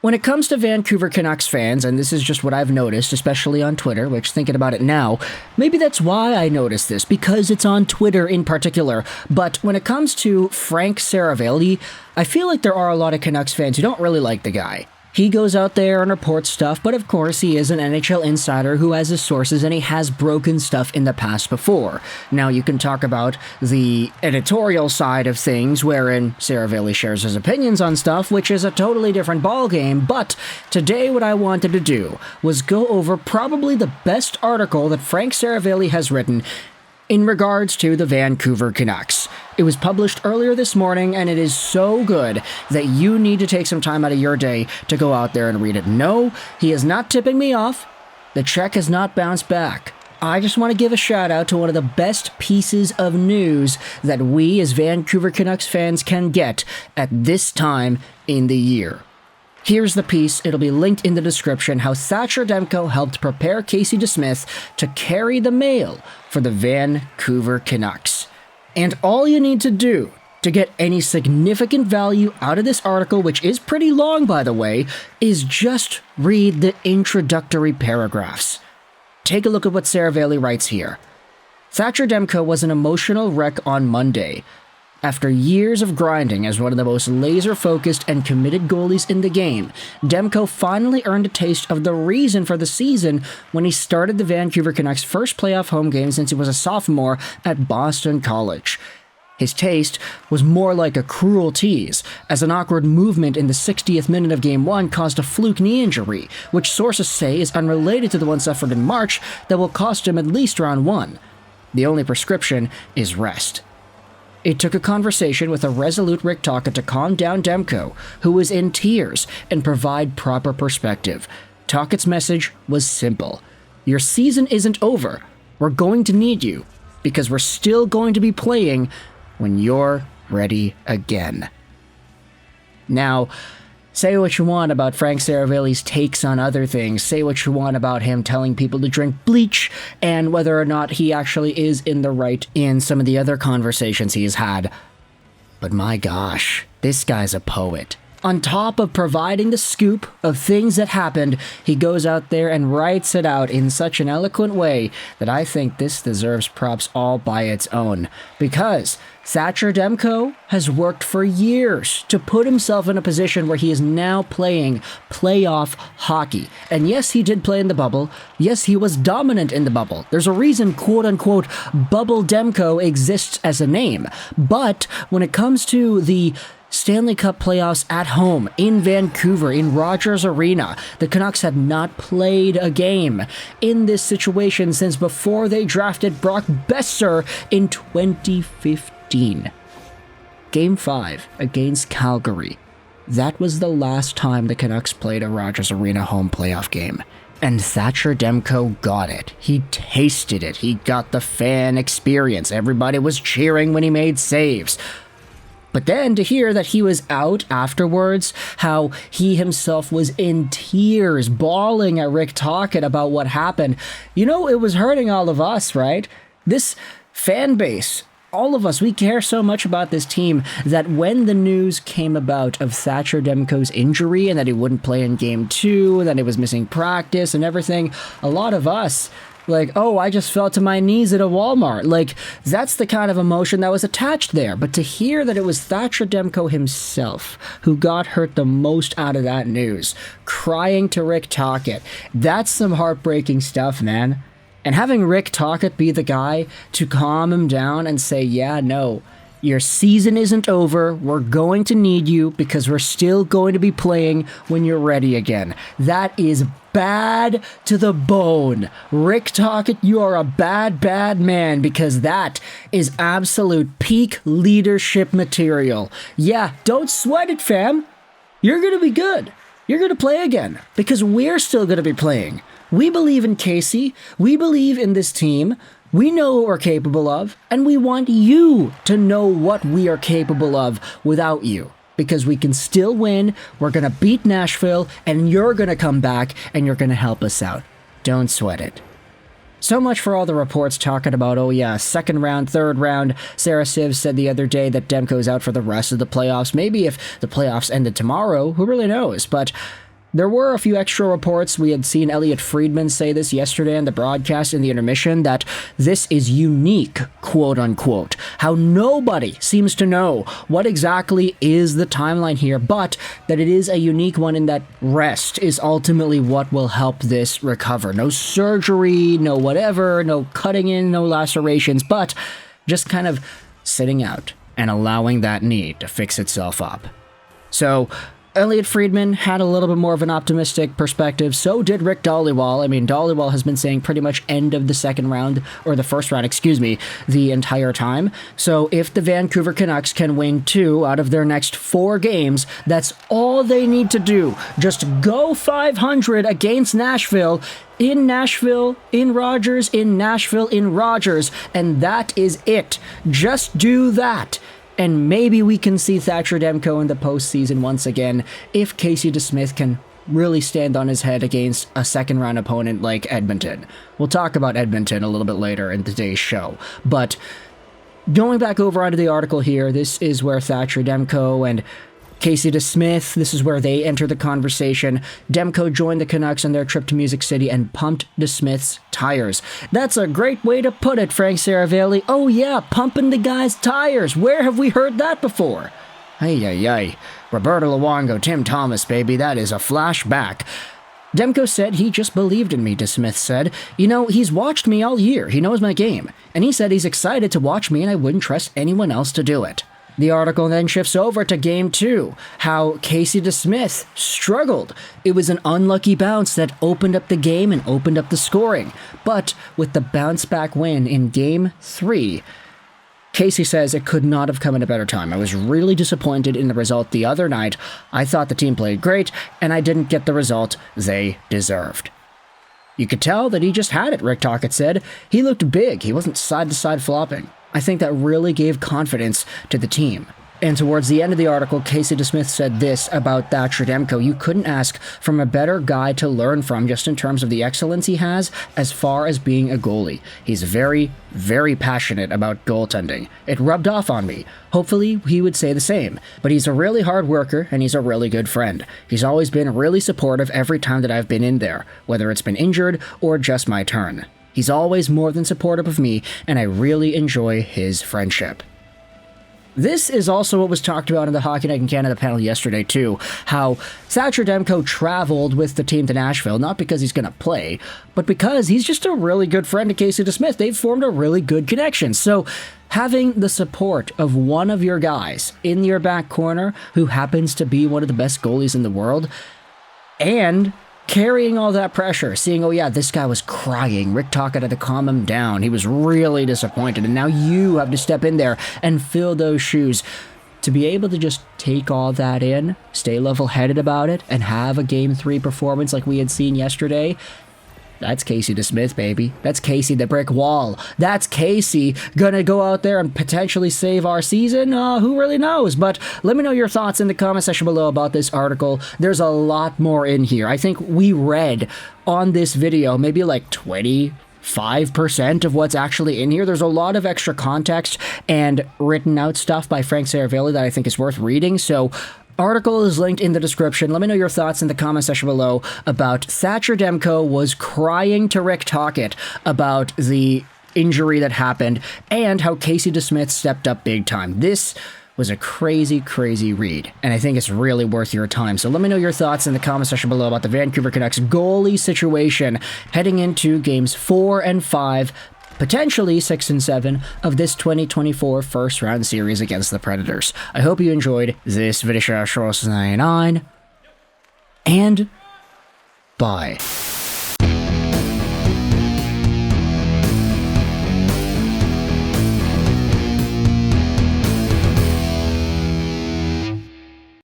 When it comes to Vancouver Canucks fans, and this is just what I've noticed, especially on Twitter, which, thinking about it now, maybe that's why I noticed this, because it's on Twitter in particular. But when it comes to Frank Seravalli, I feel like there are a lot of Canucks fans who don't really like the guy. He goes out there and reports stuff, but of course he is an NHL insider who has his sources and he has broken stuff in the past before. Now you can talk about the editorial side of things wherein Seravalli shares his opinions on stuff, which is a totally different ballgame, but today what I wanted to do was go over probably the best article that Frank Seravalli has written in regards to the Vancouver Canucks. It was published earlier this morning, and it is so good that you need to take some time out of your day to go out there and read it. No, he is not tipping me off. The check has not bounced back. I just want to give a shout out to one of the best pieces of news that we as Vancouver Canucks fans can get at this time in the year. Here's the piece, it'll be linked in the description, how Thatcher Demko helped prepare Casey DeSmith to carry the mail for the Vancouver Canucks. And all you need to do to get any significant value out of this article, which is pretty long by the way, is just read the introductory paragraphs. Take a look at what Seravalli writes here. Thatcher Demko was an emotional wreck on Monday. After years of grinding as one of the most laser-focused and committed goalies in the game, Demko finally earned a taste of the reason for the season when he started the Vancouver Canucks' first playoff home game since he was a sophomore at Boston College. His taste was more like a cruel tease, as an awkward movement in the 60th minute of Game 1 caused a fluke knee injury, which sources say is unrelated to the one suffered in March that will cost him at least round 1. The only prescription is rest. It took a conversation with a resolute Rick Tocchet to calm down Demko, who was in tears, and provide proper perspective. Tocchet's message was simple. Your season isn't over. We're going to need you, because we're still going to be playing when you're ready again. Now, say what you want about Frank Seravalli's takes on other things. Say what you want about him telling people to drink bleach and whether or not he actually is in the right in some of the other conversations he's had. But my gosh, this guy's a poet. On top of providing the scoop of things that happened, he goes out there and writes it out in such an eloquent way that I think this deserves props all by its own. Because Thatcher Demko has worked for years to put himself in a position where he is now playing playoff hockey. And yes, he did play in the bubble. Yes, he was dominant in the bubble. There's a reason, quote-unquote, Bubble Demko exists as a name. But when it comes to the Stanley Cup Playoffs at home in Vancouver in Rogers Arena, the Canucks had not played a game in this situation since before they drafted Brock Boeser in 2015. Game 5 against Calgary. That was the last time the Canucks played a Rogers Arena home playoff game. And Thatcher Demko got it. He tasted it. He got the fan experience. Everybody was cheering when he made saves. But then to hear that he was out afterwards, how he himself was in tears, bawling at Rick Tocchet about what happened, you know, it was hurting all of us, right? This fan base, all of us, we care so much about this team that when the news came about of Thatcher Demko's injury and that he wouldn't play in Game 2, that he was missing practice and everything, a lot of us, like, oh, I just fell to my knees at a Walmart. Like, that's the kind of emotion that was attached there. But to hear that it was Thatcher Demko himself who got hurt the most out of that news, crying to Rick Tocchet, that's some heartbreaking stuff, man. And having Rick Tocchet be the guy to calm him down and say, yeah, no, your season isn't over. We're going to need you because we're still going to be playing when you're ready again. That is bad to the bone. Rick Tocchet, you are a bad, bad man because that is absolute peak leadership material. Yeah, don't sweat it, fam. You're going to be good. You're going to play again because we're still going to be playing. We believe in Casey. We believe in this team. We know what we're capable of, and we want you to know what we are capable of without you. Because we can still win, we're going to beat Nashville, and you're going to come back, and you're going to help us out. Don't sweat it. So much for all the reports talking about, oh yeah, second round, third round. Sarah Siv said the other day that Demko's out for the rest of the playoffs. Maybe if the playoffs ended tomorrow, who really knows? But There were a few extra reports. We had seen Elliotte Friedman say this yesterday on the broadcast in the intermission, that this is unique, quote unquote. How nobody seems to know what exactly is the timeline here, but that it is a unique one in that rest is ultimately what will help this recover. No surgery, no whatever, no cutting in, no lacerations, but just kind of sitting out and allowing that knee to fix itself up. So Elliotte Friedman had a little bit more of an optimistic perspective. So did Rick Dalibor. I mean, Dalibor has been saying pretty much end of the second round, or the first round, excuse me, the entire time. So if the Vancouver Canucks can win 2 out of their next 4 games, that's all they need to do. Just go 500 against Nashville, in Rogers, in Nashville, in Rogers, and that is it. Just do that. And maybe we can see Thatcher Demko in the postseason once again if Casey DeSmith can really stand on his head against a second-round opponent like Edmonton. We'll talk about Edmonton a little bit later in today's show. But going back over onto the article here, this is where Thatcher Demko and Casey DeSmith, this is where they enter the conversation. Demko joined the Canucks on their trip to Music City and pumped DeSmith's tires. That's a great way to put it, Frank Seravalli. Oh yeah, pumping the guy's tires. Where have we heard that before? Ay. Roberto Luongo, Tim Thomas, baby, that is a flashback. Demko said he just believed in me, DeSmith said. You know, he's watched me all year. He knows my game. And he said he's excited to watch me and I wouldn't trust anyone else to do it. The article then shifts over to Game 2, how Casey DeSmith struggled. It was an unlucky bounce that opened up the game and opened up the scoring. But with the bounce-back win in Game 3, Casey says it could not have come at a better time. I was really disappointed in the result the other night. I thought the team played great, and I didn't get the result they deserved. You could tell that he just had it, Rick Tocchet said. He looked big. He wasn't side-to-side flopping. I think that really gave confidence to the team. And towards the end of the article, Casey DeSmith said this about Thatcher Demko: you couldn't ask from a better guy to learn from just in terms of the excellence he has as far as being a goalie. He's very, very passionate about goaltending. It rubbed off on me. Hopefully he would say the same. But he's a really hard worker and he's a really good friend. He's always been really supportive every time that I've been in there, whether it's been injured or just my turn. He's always more than supportive of me, and I really enjoy his friendship. This is also what was talked about in the Hockey Night in Canada panel yesterday, too. How Thatcher Demko traveled with the team to Nashville, not because he's going to play, but because he's just a really good friend to Casey DeSmith. They've formed a really good connection. So having the support of one of your guys in your back corner who happens to be one of the best goalies in the world, and carrying all that pressure, seeing, oh yeah, this guy was crying, Rick Tocchet had to calm him down, he was really disappointed, and now you have to step in there and fill those shoes. To be able to just take all that in, stay level-headed about it, and have a Game 3 performance like we had seen yesterday, that's Casey DeSmith, baby. That's Casey the brick wall. That's Casey gonna go out there and potentially save our season? Who really knows? But let me know your thoughts in the comment section below about this article. There's a lot more in here. I think we read on this video maybe like 25% of what's actually in here. There's a lot of extra context and written out stuff by Frank Seravalli that I think is worth reading. So article is linked in the description. Let me know your thoughts in the comment section below about Thatcher Demko was crying to Rick Tocchet about the injury that happened and how Casey DeSmith stepped up big time. This was a crazy, crazy read, and I think it's really worth your time. So let me know your thoughts in the comment section below about the Vancouver Canucks goalie situation heading into Games 4 and 5, potentially 6 and 7 of this 2024 first round series against the Predators. I hope you enjoyed this video, and bye.